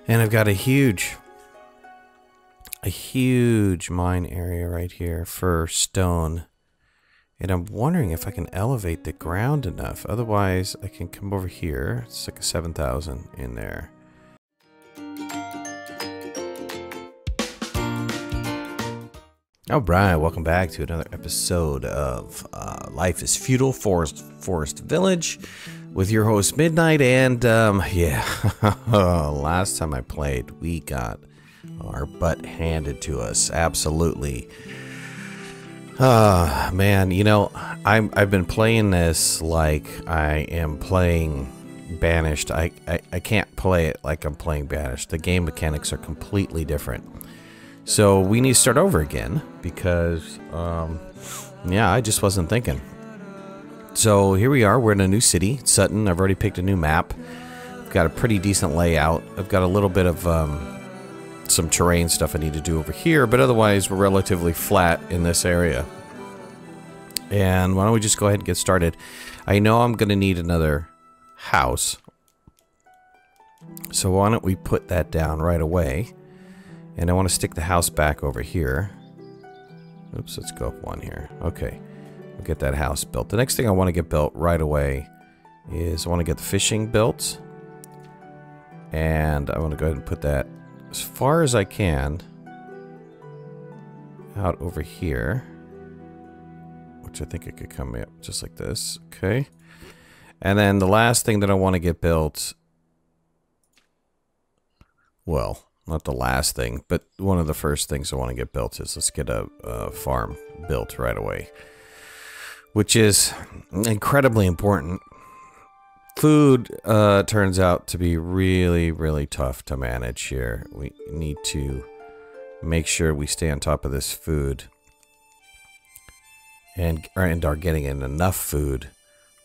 And I've got a huge mine area right here for stone. And I'm wondering if I can elevate the ground enough. Otherwise, I can come over here. It's like a 7,000 in there. Alright, welcome back to another episode of Life is Feudal Forest Village with your host Midnight. And yeah, last time I played, we got our butt handed to us. Absolutely. Man, you know, I've been playing this like I am playing Banished. I can't play it like I'm playing Banished. The game mechanics are completely different. So we need to start over again because, yeah, I just wasn't thinking. So here we are. We're in a new city, Sutton. I've already picked a new map. I've got a pretty decent layout. I've got a little bit of some terrain stuff I need to do over here, but otherwise we're relatively flat in this area. And why don't we just go ahead and get started? I know I'm going to need another house. So why don't we put that down right away? And I want to stick the house back over here. Oops, let's go up one here. Okay, we'll get that house built. The next thing I want to get built right away is I want to get the fishing built. And I want to go ahead and put that as far as I can out over here, which I think it could come up just like this. Okay. And then the last thing that I want to get built, well, not the last thing, but one of the first things I want to get built is let's get a farm built right away, which is incredibly important. Food turns out to be really, really tough to manage here. We need to make sure we stay on top of this food and are getting in enough food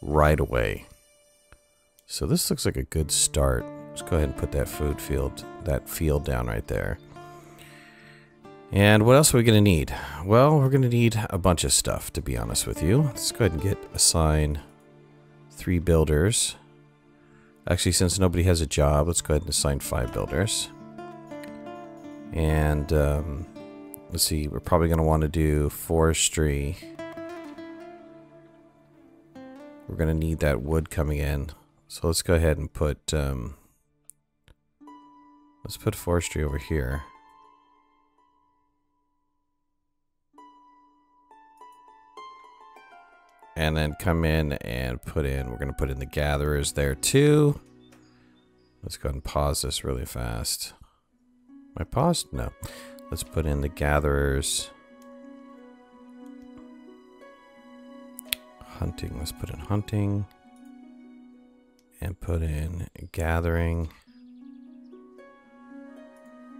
right away. So this looks like a good start. Let's go ahead and put that field down right there. And what else are we going to need? Well, we're going to need a bunch of stuff, to be honest with you. Let's go ahead and assign 3 builders. Actually, since nobody has a job, let's go ahead and assign 5 builders. And let's see, we're probably going to want to do forestry. We're going to need that wood coming in. So let's go ahead and put let's put forestry over here. And then come in and we're going to put in the gatherers there too. Let's go ahead and pause this really fast. Am I paused? No. Let's put in the gatherers. Hunting. Let's put in hunting. And put in gathering.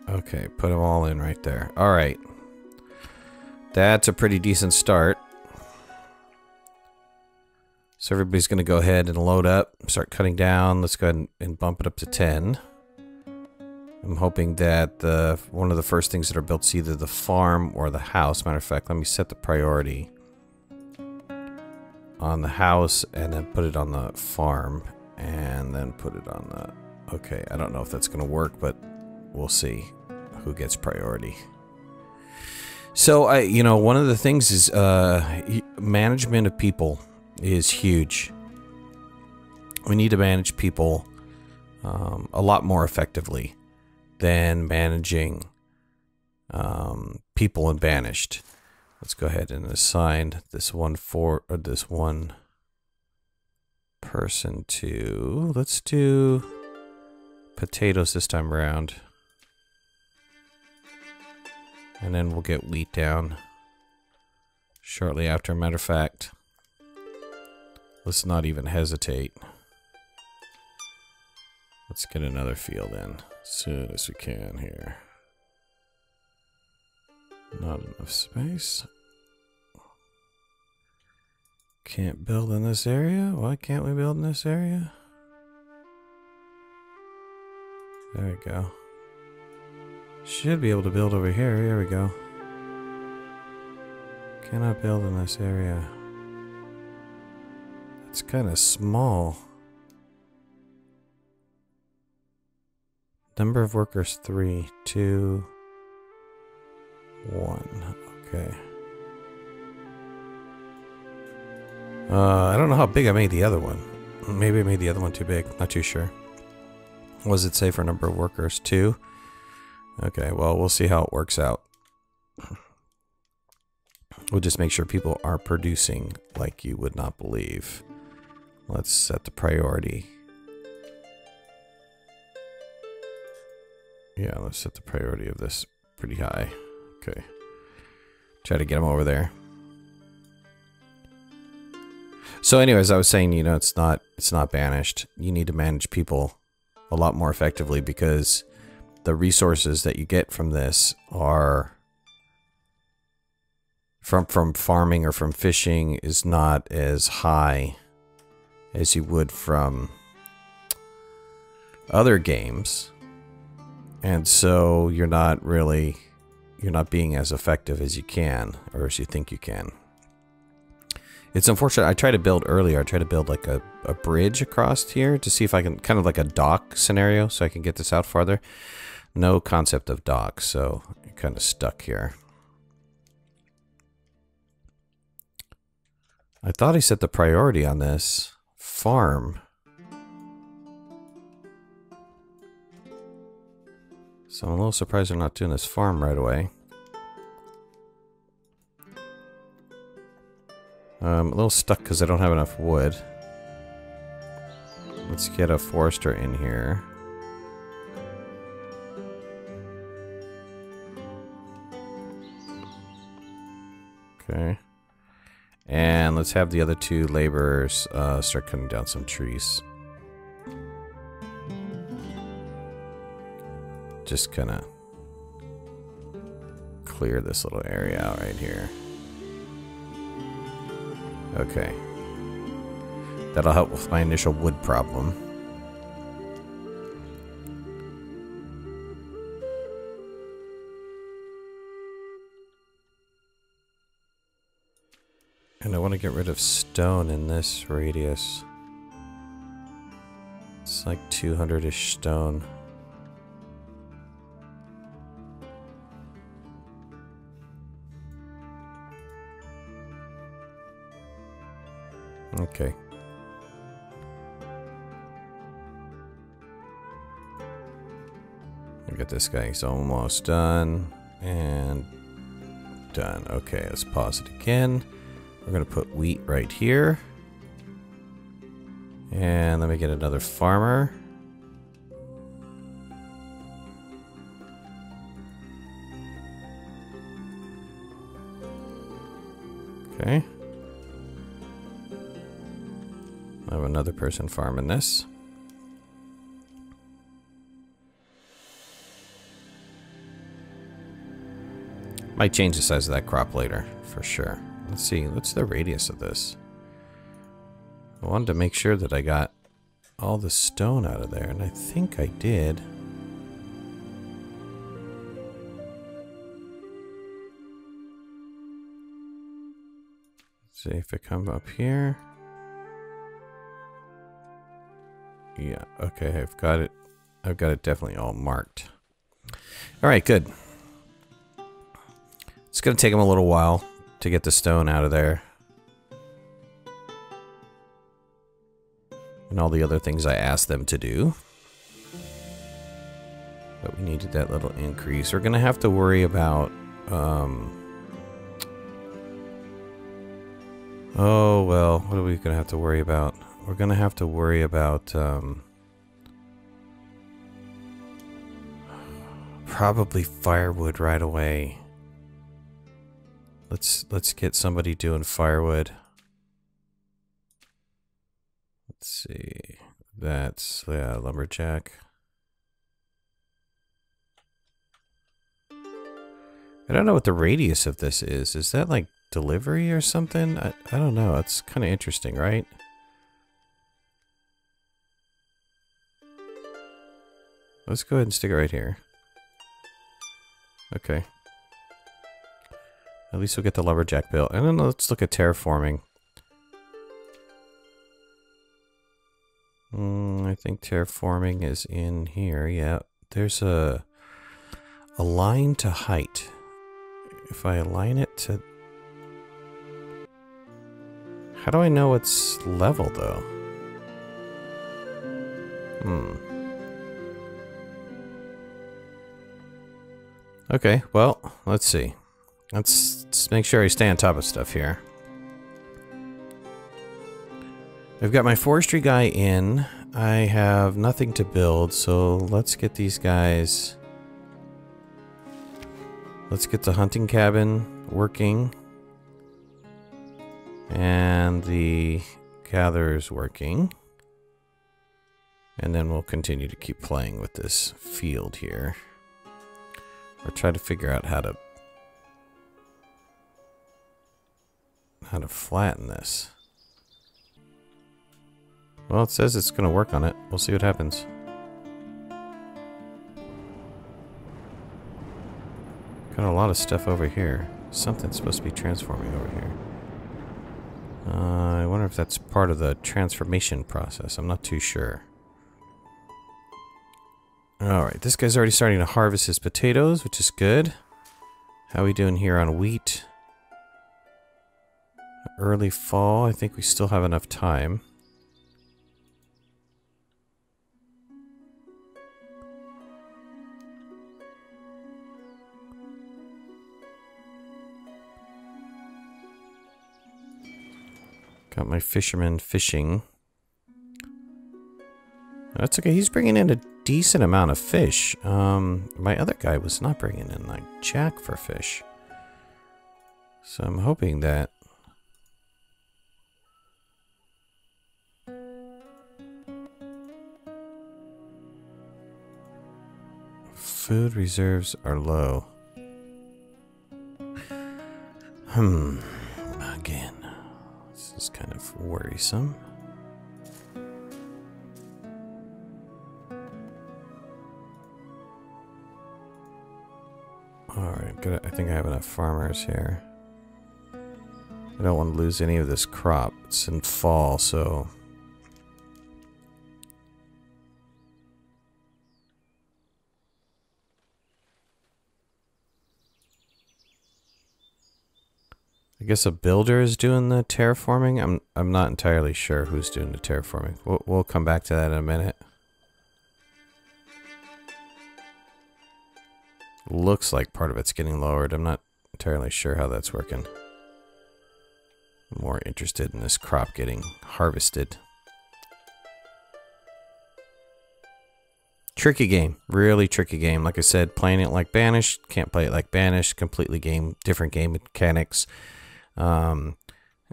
Okay, put them all in right there. All right. That's a pretty decent start. So everybody's going to go ahead and load up, start cutting down. Let's go ahead and bump it up to 10. I'm hoping that one of the first things that are built is either the farm or the house. Matter of fact, let me set the priority on the house and then put it on the farm and then put it on the... Okay, I don't know if that's going to work, but we'll see who gets priority. So, you know, one of the things is management of people is huge. We need to manage people a lot more effectively than managing people in Banished. Let's go ahead and assign this one person to, let's do potatoes this time around. And then we'll get wheat down shortly after. Matter of fact, let's not even hesitate. Let's get another field in as soon as we can here. Not enough space. Can't build in this area? Why can't we build in this area? There we go. Should be able to build over here. Here we go. Cannot build in this area. It's kind of small. Number of workers 3, 2, 1. Okay. I don't know how big I made the other one. Maybe I made the other one too big. Not too sure. What does it say for number of workers? 2? Okay, well, we'll see how it works out. We'll just make sure people are producing like you would not believe. Let's set the priority. Yeah, let's set the priority of this pretty high. Okay. Try to get them over there. So anyways, I was saying, you know, it's not banished. You need to manage people a lot more effectively because the resources that you get from this are from farming or from fishing is not as high as you would from other games. And so you're not being as effective as you can or as you think you can. It's unfortunate. I tried to build earlier. I tried to build like a bridge across here to see if I can, kind of like a dock scenario, so I can get this out farther. No concept of dock, so you're kind of stuck here. I thought I set the priority on this farm. So I'm a little surprised they're not doing this farm right away. I'm a little stuck because I don't have enough wood. Let's get a forester in here. Okay. And let's have the other 2 laborers start cutting down some trees. Just kind of clear this little area out right here. Okay. That'll help with my initial wood problem. And I want to get rid of stone in this radius. It's like 200-ish stone. Okay. Look at this guy. He's almost done. And done. Okay, let's pause it again. We're going to put wheat right here. And let me get another farmer. Okay. I have another person farming this. Might change the size of that crop later, for sure. Let's see, what's the radius of this? I wanted to make sure that I got all the stone out of there, and I think I did. Let's see if I come up here. Yeah, okay, I've got it. I've got it definitely all marked. All right, good. It's going to take them a little while to get the stone out of there. And all the other things I asked them to do. But we needed that little increase. We're going to have to worry about... oh, well, what are we going to have to worry about? We're going to have to worry about... probably firewood right away. Let's get somebody doing firewood. Let's see. That's, yeah, lumberjack. I don't know what the radius of this is. Is that like delivery or something? I don't know. It's kind of interesting, right? Let's go ahead and stick it right here. Okay. At least we'll get the lumberjack built. And then let's look at terraforming. I think terraforming is in here. Yeah, there's a line to height. If I align it to... How do I know it's level, though? Okay, well, let's see. Let's make sure I stay on top of stuff here. I've got my forestry guy in. I have nothing to build, so let's get these guys... Let's get the hunting cabin working. And the gatherers working. And then we'll continue to keep playing with this field here. Or try to figure out how to flatten this. Well, it says it's going to work on it. We'll see what happens. Got a lot of stuff over here. Something's supposed to be transforming over here. I wonder if that's part of the transformation process. I'm not too sure. Alright, this guy's already starting to harvest his potatoes, which is good. How are we doing here on wheat? Early fall, I think we still have enough time. Got my fisherman fishing. That's okay, he's bringing in a decent amount of fish. My other guy was not bringing in like jack for fish. So I'm hoping that... Food reserves are low. Again. This is kind of worrisome. Alright, good. I think I have enough farmers here. I don't want to lose any of this crop. It's in fall, so... I guess a builder is doing the terraforming. I'm not entirely sure who's doing the terraforming. We'll come back to that in a minute. Looks like part of it's getting lowered. I'm not entirely sure how that's working. I'm more interested in this crop getting harvested. Tricky game. Really tricky game. Like I said, playing it like Banished. Can't play it like Banished. Completely different game mechanics.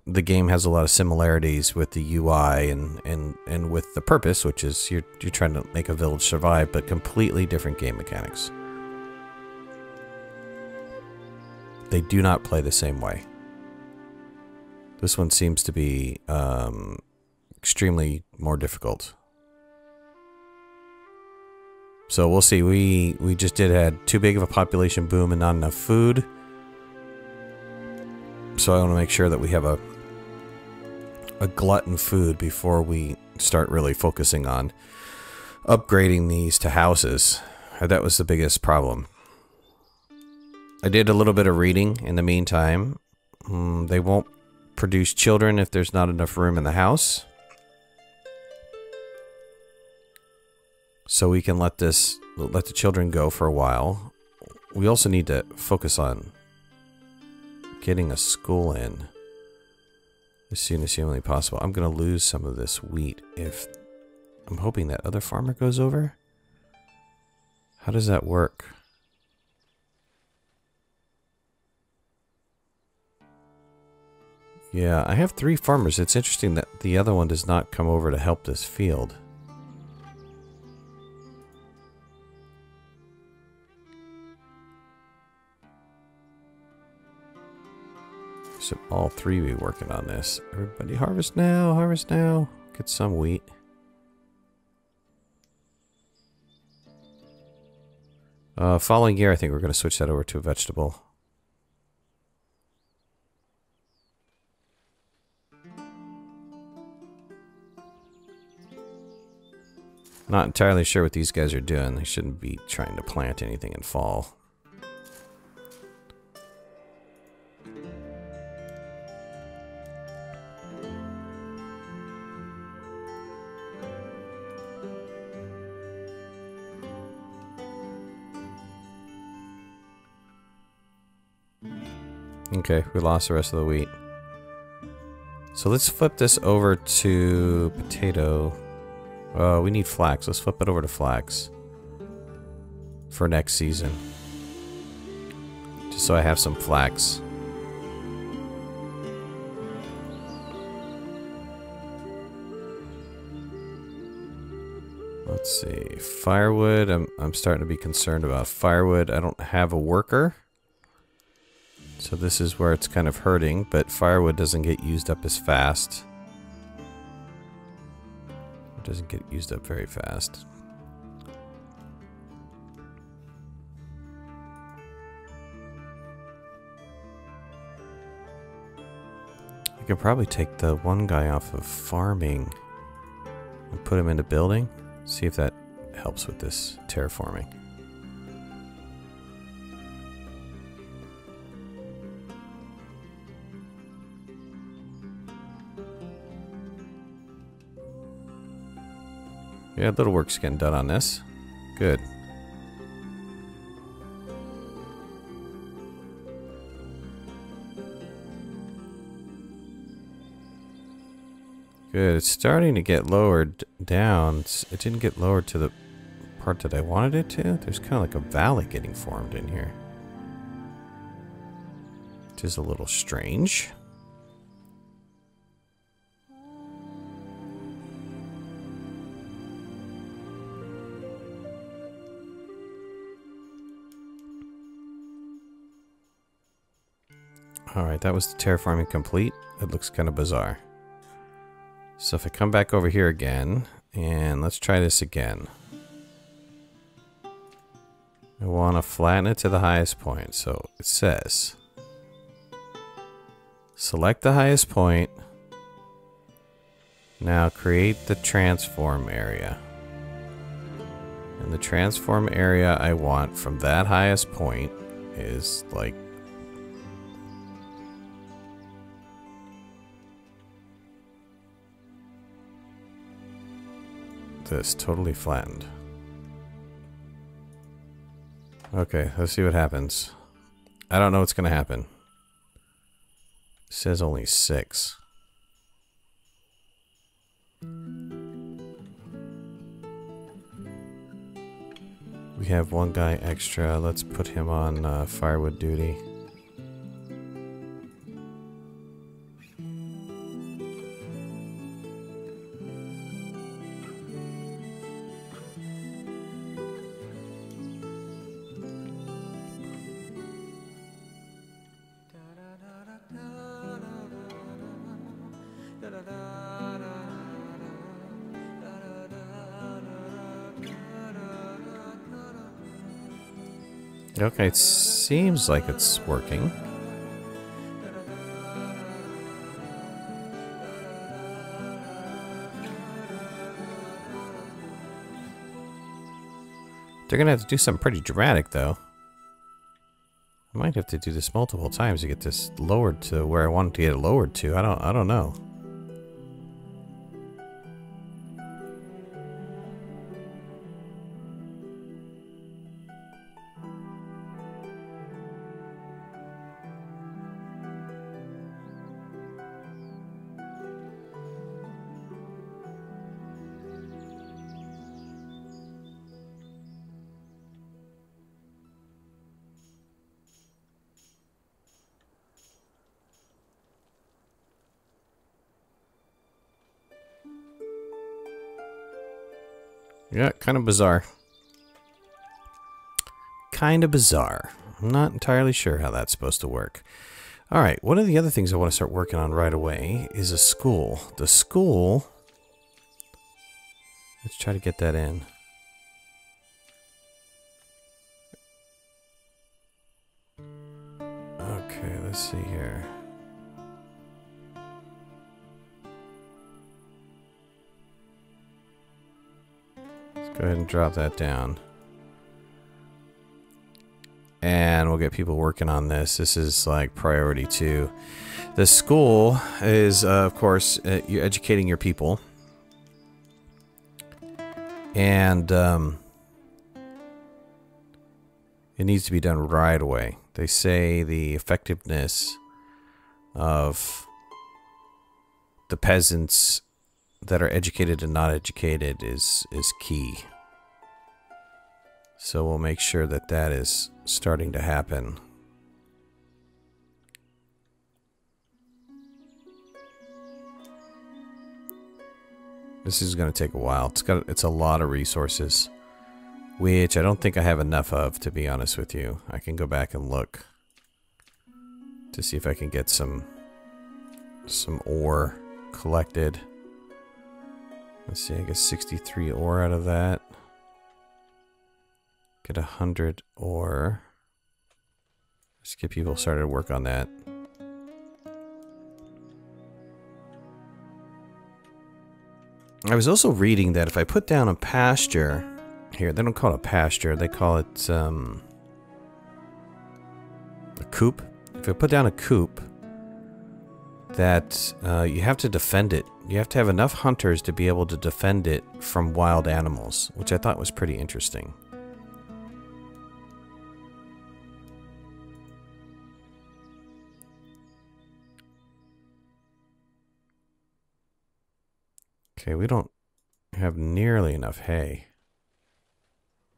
The game has a lot of similarities with the UI and with the purpose, which is you're trying to make a village survive, but completely different game mechanics. They do not play the same way. This one seems to be extremely more difficult. So we'll see. We just had too big of a population boom and not enough food. So I want to make sure that we have a glutton food before we start really focusing on upgrading these to houses. That was the biggest problem. I did a little bit of reading in the meantime. They won't produce children if there's not enough room in the house. So we can let the children go for a while. We also need to focus on getting a school in as soon as humanly possible. I'm going to lose some of this wheat if... I'm hoping that other farmer goes over. How does that work? Yeah, I have 3 farmers. It's interesting that the other one does not come over to help this field. Should all 3 be working on this? Everybody harvest now, harvest now. Get some wheat. Following year, I think we're going to switch that over to a vegetable. Not entirely sure what these guys are doing. They shouldn't be trying to plant anything in fall. Okay, we lost the rest of the wheat. So let's flip this over to potato. Oh, we need flax. Let's flip it over to flax for next season. Just so I have some flax. Let's see. Firewood. I'm starting to be concerned about firewood. I don't have a worker. So this is where it's kind of hurting, but firewood doesn't get used up as fast. It doesn't get used up very fast. I could probably take the one guy off of farming and put him into building. See if that helps with this terraforming. Yeah, little work's getting done on this. Good. Good. It's starting to get lowered down. It didn't get lowered to the part that I wanted it to. There's kind of like a valley getting formed in here, which is a little strange. Alright, that was the terraforming complete. It looks kind of bizarre. So if I come back over here again, and let's try this again. I want to flatten it to the highest point. So it says, select the highest point. Now create the transform area. And the transform area I want from that highest point is like this, totally flattened. Okay, let's see what happens. I don't know what's gonna happen. It says only 6. We have one guy extra. Let's put him on firewood duty. Okay, it seems like it's working. They're gonna have to do something pretty dramatic, though. I might have to do this multiple times to get this lowered to where I want to get it lowered to. I don't know. Yeah, kind of bizarre. Kind of bizarre. I'm not entirely sure how that's supposed to work. Alright, one of the other things I want to start working on right away is a school. The school... Let's try to get that in. Okay, let's see here. Go ahead and drop that down. And we'll get people working on this. This is like priority 2. The school is, of course, you're educating your people. And it needs to be done right away. They say the effectiveness of the peasants that are educated and not educated is key. So we'll make sure that that is starting to happen. This is going to take a while. It's a lot of resources, which I don't think I have enough of, to be honest with you. I can go back and look to see if I can get some ore collected. Let's see, I get 63 ore out of that. Get 100 ore. Let's get people started to work on that. I was also reading that if I put down a pasture, here, they don't call it a pasture, they call it a coop. If I put down a coop, that you have to defend it. You have to have enough hunters to be able to defend it from wild animals, which I thought was pretty interesting. Okay, we don't have nearly enough hay.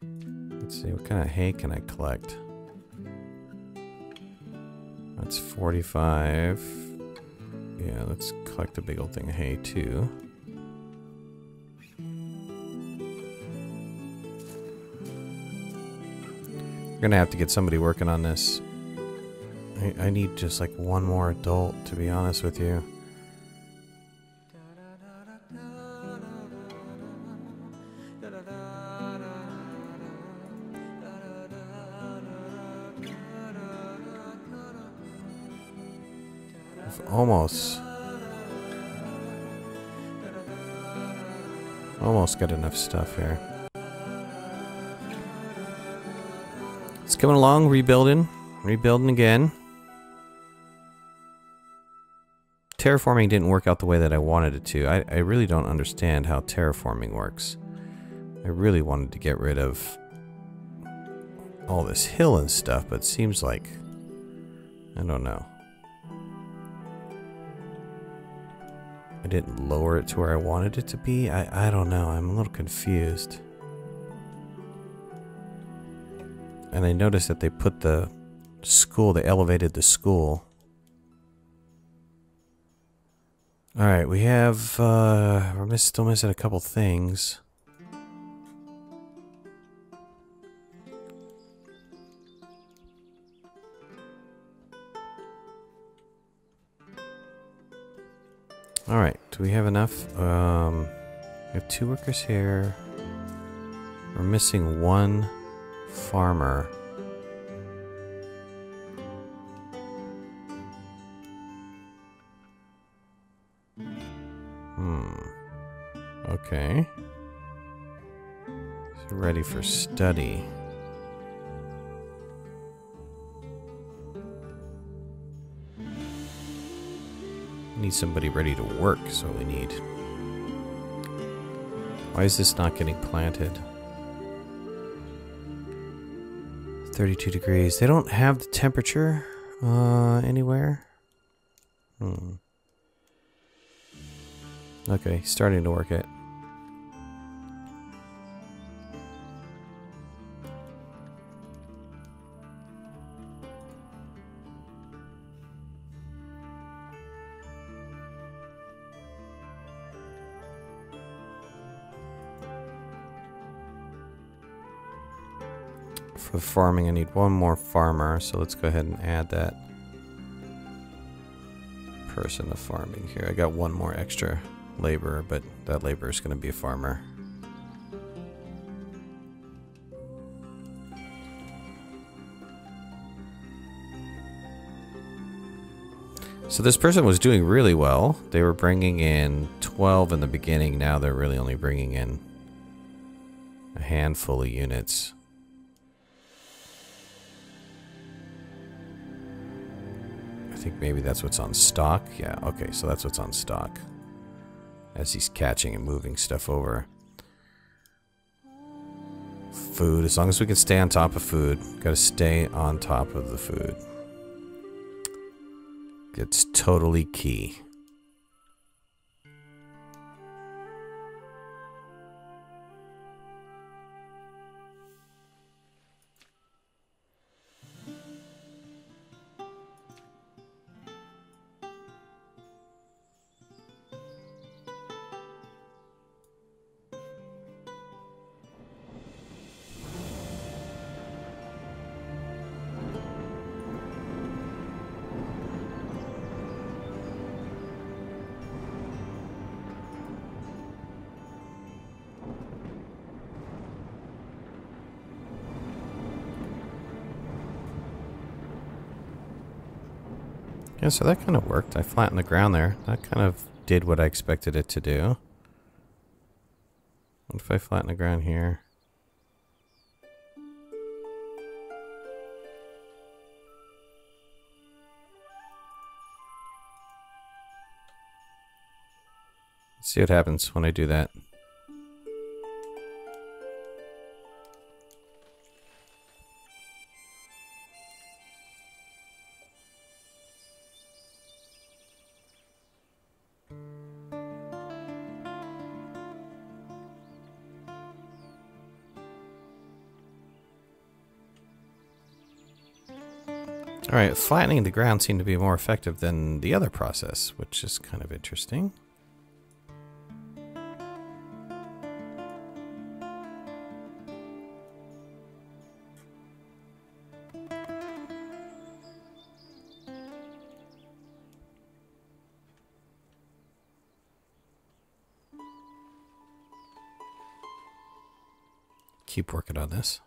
Let's see, what kind of hay can I collect? That's 45. Yeah, let's collect a big old thing of hay too. We're gonna have to get somebody working on this. I need just like one more adult, to be honest with you. Almost got enough stuff here. It's coming along, rebuilding again. Terraforming didn't work out the way that I wanted it to. I really don't understand how terraforming works. I really wanted to get rid of all this hill and stuff, but it seems like, I don't know. I didn't lower it to where I wanted it to be. I don't know. I'm a little confused. And I noticed that they put the school, they elevated the school. Alright, we have, we're still missing a couple things. Alright, do we have enough? We have 2 workers here. We're missing 1 farmer. Okay. So ready for study. Need somebody ready to work, so we need. Why is this not getting planted? 32 degrees. They don't have the temperature anywhere. Okay, starting to work it. For farming, I need 1 more farmer, so let's go ahead and add that person to farming here. I got 1 more extra laborer, but that laborer is going to be a farmer. So this person was doing really well. They were bringing in 12 in the beginning. Now they're really only bringing in A handful of units. I think maybe that's what's on stock. Yeah, okay, so that's what's on stock. As he's catching and moving stuff over. Food, as long as we can stay on top of food. Gotta stay on top of the food. It's totally key. Yeah, so that kind of worked. I flattened the ground there. That kind of did what I expected it to do. What if I flatten the ground here? Let's see what happens when I do that. Alright, flattening the ground seemed to be more effective than the other process, which is kind of interesting. Keep working on this.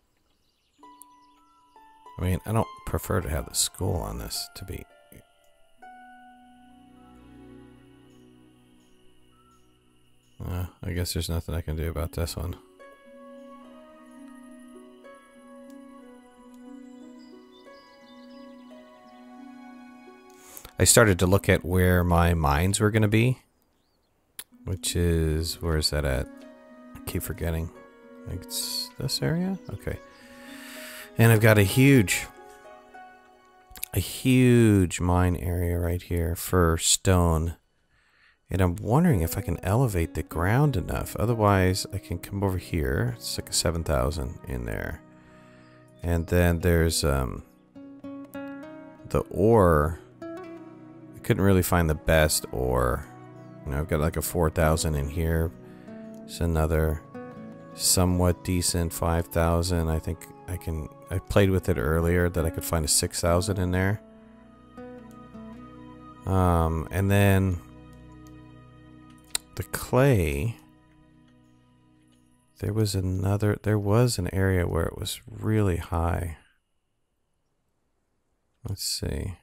I mean, I don't prefer to have the school on this to be... I guess there's nothing I can do about this one. I started to look at where my mines were going to be. Which is... Where is that at? I keep forgetting. I think it's this area? Okay. And I've got a huge mine area right here for stone. And I'm wondering if I can elevate the ground enough. Otherwise, I can come over here. It's like a 7,000 in there. And then there's the ore. I couldn't really find the best ore. You know, I've got like a 4,000 in here. It's another somewhat decent 5,000. I think I played with it earlier that I could find a 6,000 in there. And then the clay, there was an area where it was really high. Let's see.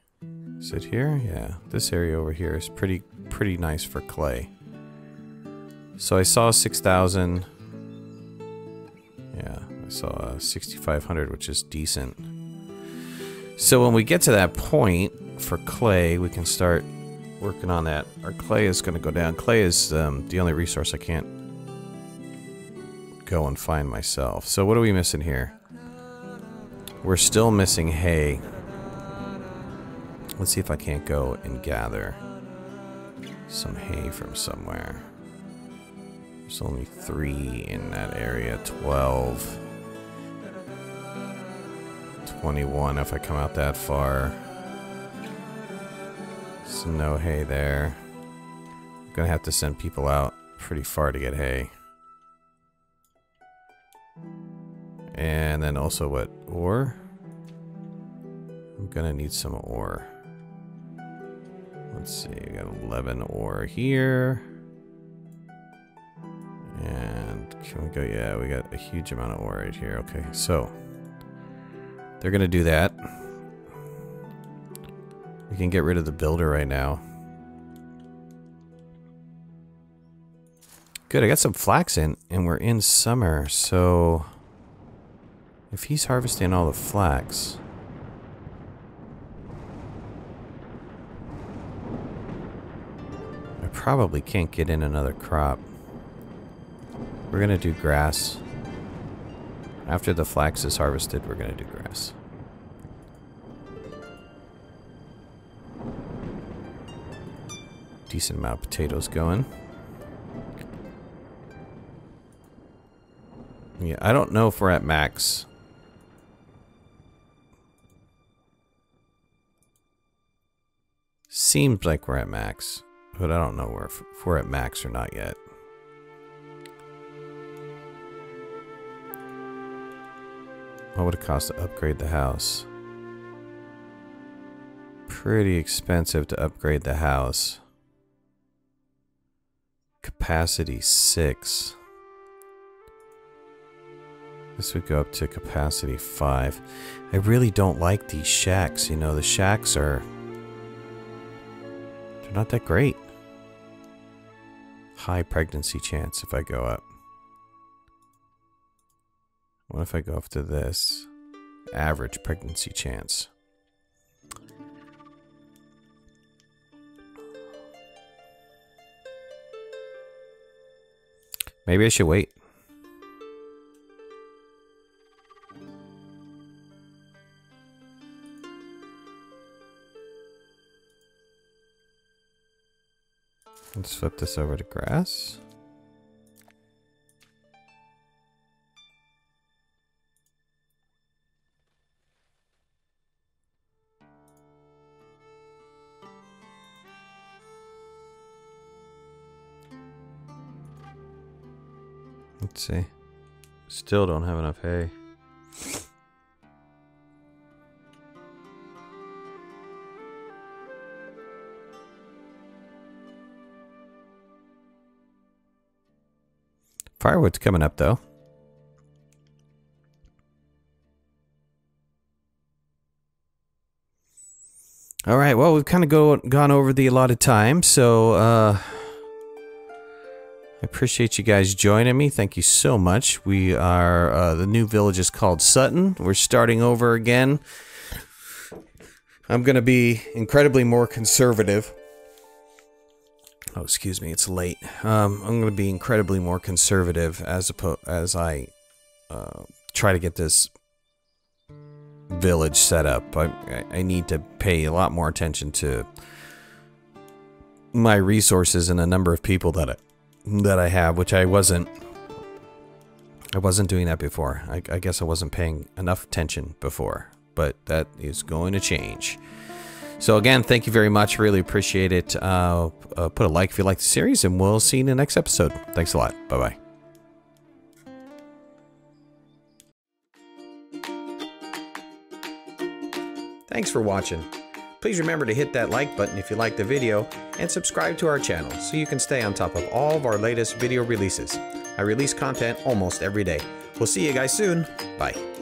Is it here? Yeah, this area over here is pretty nice for clay. So I saw 6,000. Yeah, I saw 6,500, which is decent. So when we get to that point for clay, we can start working on that. Our clay is going to go down. Clay is the only resource I can't go and find myself. So what are we missing here? We're still missing hay. Let's see if I can't go and gather some hay from somewhere. There's only 3 in that area. 12. 21 if I come out that far. There's no hay there. I'm gonna have to send people out pretty far to get hay. And then also what? Ore? I'm gonna need some ore. Let's see, we got 11 ore here. And can we go? Yeah, we got a huge amount of ore right here. Okay, so they're gonna do that. We can get rid of the builder right now. Good, I got some flax in, and we're in summer, so if he's harvesting all the flax, I probably can't get in another crop. We're gonna do grass. After the flax is harvested, we're gonna do grass. Decent amount of potatoes going. Yeah, I don't know if we're at max. Seems like we're at max, but I don't know if we're at max or not yet. What would it cost to upgrade the house? Pretty expensive to upgrade the house. Capacity 6. This would go up to capacity 5. I really don't like these shacks. You know, the shacks are... they're not that great. High pregnancy chance if I go up. What if I go up to this? Average pregnancy chance. Maybe I should wait. Let's flip this over to grass. Let's see. Still don't have enough hay. Firewood's coming up though. All right, well, we've kind of gone over the allotted time, so I appreciate you guys joining me. Thank you so much. We are, the new village is called Sutton. We're starting over again. I'm going to be incredibly more conservative. Oh, excuse me, it's late. I'm going to be incredibly more conservative as I try to get this village set up. I need to pay a lot more attention to my resources and the number of people that I have, which I wasn't doing that before. I guess I wasn't paying enough attention before, but that is going to change. So again, thank you very much. Really appreciate it. Put a like if you like the series, and we'll see you in the next episode. Thanks a lot. Bye-bye. Thanks for watching. Please remember to hit that like button if you liked the video, and subscribe to our channel so you can stay on top of all of our latest video releases. I release content almost every day. We'll see you guys soon. Bye.